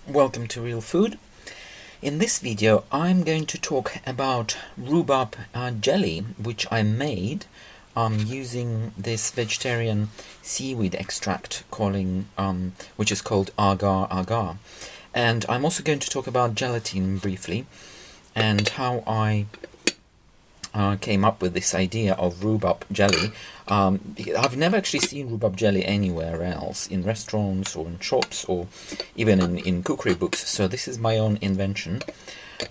Welcome to Real Food. In this video I'm going to talk about rhubarb jelly, which I made using this vegetarian seaweed extract which is called Agar Agar. And I'm also going to talk about gelatin briefly and how I came up with this idea of rhubarb jelly. I've never actually seen rhubarb jelly anywhere else, in restaurants or in shops or even in cookery books, so this is my own invention.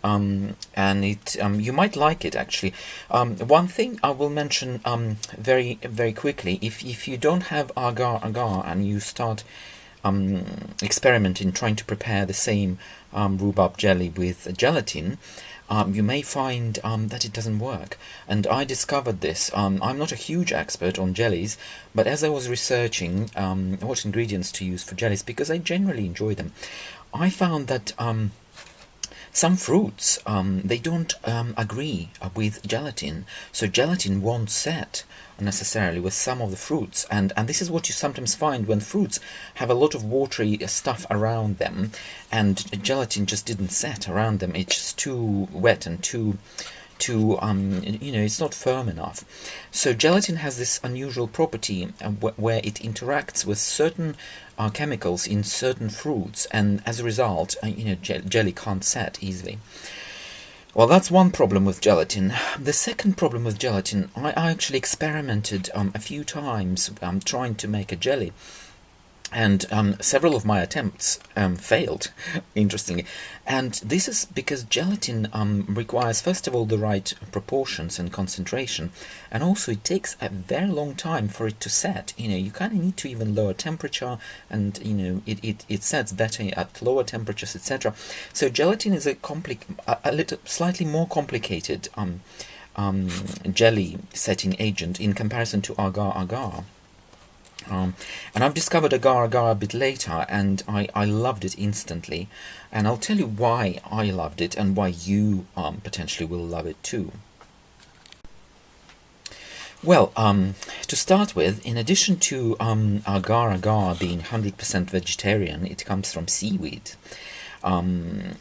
And you might like it actually. One thing I will mention very quickly, if you don't have agar agar and you start experimenting trying to prepare the same rhubarb jelly with gelatin, you may find that it doesn't work. And I discovered this. I'm not a huge expert on jellies, but as I was researching what ingredients to use for jellies, because I generally enjoy them, I found that some fruits, they don't agree with gelatin, so gelatin won't set necessarily with some of the fruits, and this is what you sometimes find when fruits have a lot of watery stuff around them, and gelatin just didn't set around them. It's just too wet and too it's not firm enough. So gelatin has this unusual property where it interacts with certain chemicals in certain fruits, and as a result, jelly can't set easily. Well, that's one problem with gelatin. The second problem with gelatin, I actually experimented a few times trying to make a jelly. And several of my attempts failed, interestingly. And this is because gelatin requires, first of all, the right proportions and concentration, and also it takes a very long time for it to set. You kind of need to even lower temperature, and it sets better at lower temperatures, etc. So gelatin is a slightly more complicated jelly setting agent in comparison to agar agar. And I've discovered Agar Agar a bit later, and I loved it instantly. And I'll tell you why I loved it and why you potentially will love it too. Well, to start with, in addition to Agar Agar being 100% vegetarian, it comes from seaweed.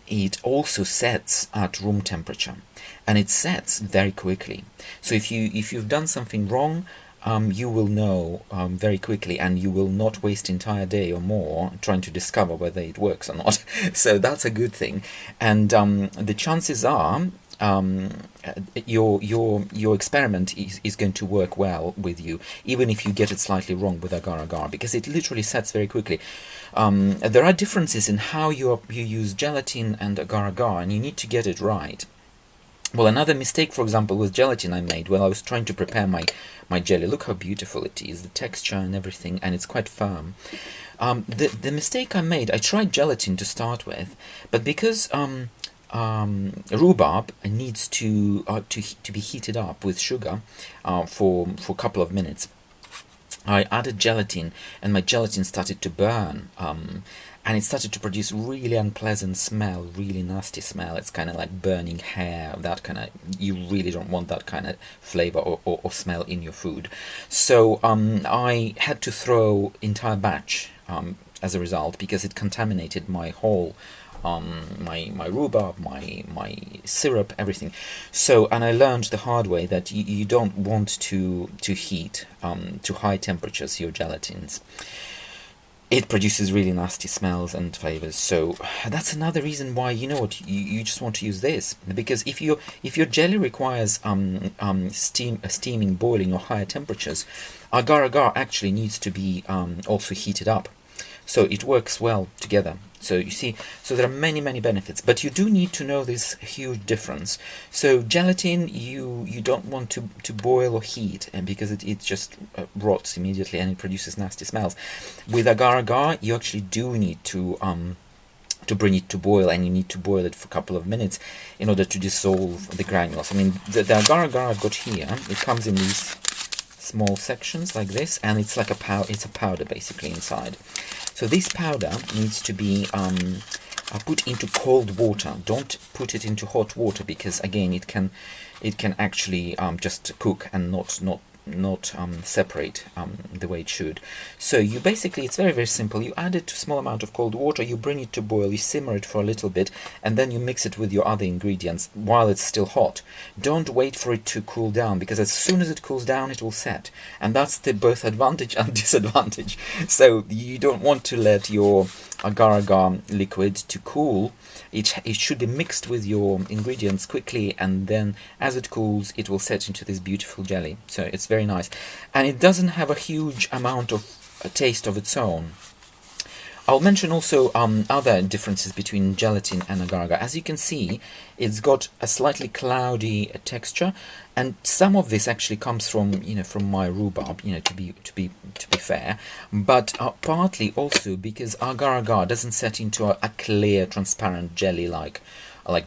It also sets at room temperature, and it sets very quickly. So if you've done something wrong, you will know very quickly, and you will not waste entire day or more trying to discover whether it works or not. So that's a good thing, and the chances are your experiment is going to work well with you, even if you get it slightly wrong with agar agar, because it literally sets very quickly. There are differences in how you use gelatin and agar agar, and you need to get it right. Well, another mistake, for example, with gelatin I made when I was trying to prepare my jelly. Look how beautiful it is, the texture and everything, and it's quite firm. The mistake I made, I tried gelatin to start with, but because rhubarb needs to be heated up with sugar for a couple of minutes, I added gelatin, and my gelatin started to burn, and it started to produce really unpleasant smell, really nasty smell. It's kind of like burning hair, that kind of, you really don't want that kind of flavor or smell in your food. So I had to throw entire batch as a result, because it contaminated my whole my rhubarb, my syrup, everything. So, and I learned the hard way that you don't want to heat to high temperatures your gelatins. It produces really nasty smells and flavors. So that's another reason why, you just want to use this, because if your jelly requires steaming, boiling, or higher temperatures, agar agar actually needs to be also heated up, so it works well together. So you see, so there are many benefits, but you do need to know this huge difference. So gelatin, you don't want to boil or heat, and because it just rots immediately and it produces nasty smells. With agar agar, you actually do need to bring it to boil, and you need to boil it for a couple of minutes in order to dissolve the granules. I mean, the agar agar I've got here, it comes in these small sections like this, and it's like it's a powder basically inside. So this powder needs to be put into cold water. Don't put it into hot water, because again it can actually just cook and not not separate the way it should. So you basically, it's very, very simple. You add it to a small amount of cold water, you bring it to boil, you simmer it for a little bit, and then you mix it with your other ingredients while it's still hot. Don't wait for it to cool down, because as soon as it cools down, it will set. And that's the both advantage and disadvantage. So you don't want to let your agar agar liquid to cool. It should be mixed with your ingredients quickly, and then as it cools, it will set into this beautiful jelly. So it's very nice, and it doesn't have a huge amount of taste of its own. I'll mention also other differences between gelatin and agar agar. As you can see, it's got a slightly cloudy texture, and some of this actually comes from from my rhubarb. To be fair, but partly also because agar agar doesn't set into a clear, transparent jelly like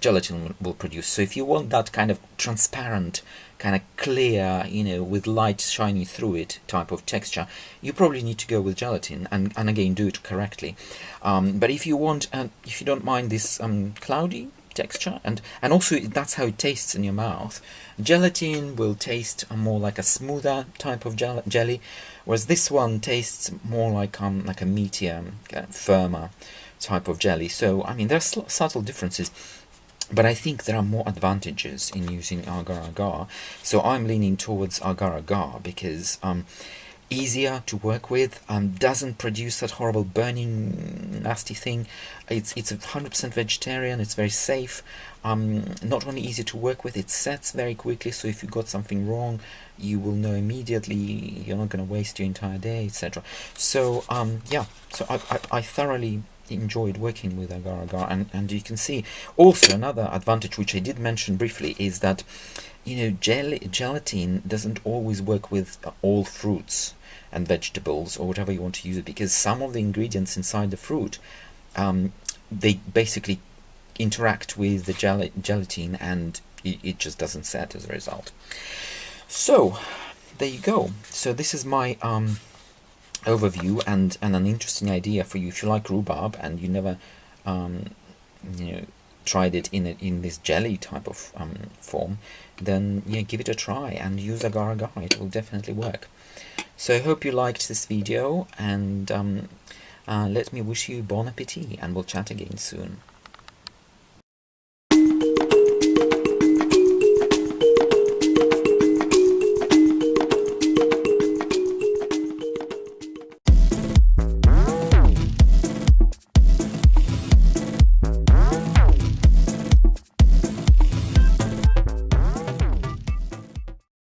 gelatin will produce. So if you want that kind of transparent, kind of clear, with light shining through it type of texture, you probably need to go with gelatin, and again do it correctly. But if you want, if you don't mind this cloudy texture, and also that's how it tastes in your mouth, gelatin will taste more like a smoother type of jelly, whereas this one tastes more like a meatier, firmer type of jelly. So I mean, there's subtle differences, but I think there are more advantages in using agar agar. So I'm leaning towards agar agar because easier to work with, doesn't produce that horrible burning nasty thing. It's 100% vegetarian, it's very safe, not only easy to work with, it sets very quickly, so if you got something wrong, you will know immediately, you're not going to waste your entire day, etc. So yeah, so I thoroughly enjoyed working with agar agar, and you can see also another advantage which I did mention briefly is that gelatin doesn't always work with all fruits and vegetables or whatever you want to use it, because some of the ingredients inside the fruit they basically interact with the gelatin, and it just doesn't set as a result. So there you go. So this is my overview and an interesting idea for you if you like rhubarb and you never tried it in this jelly type of form, then give it a try and use agar agar. It will definitely work. So I hope you liked this video, and let me wish you bon appetit, and we'll chat again soon.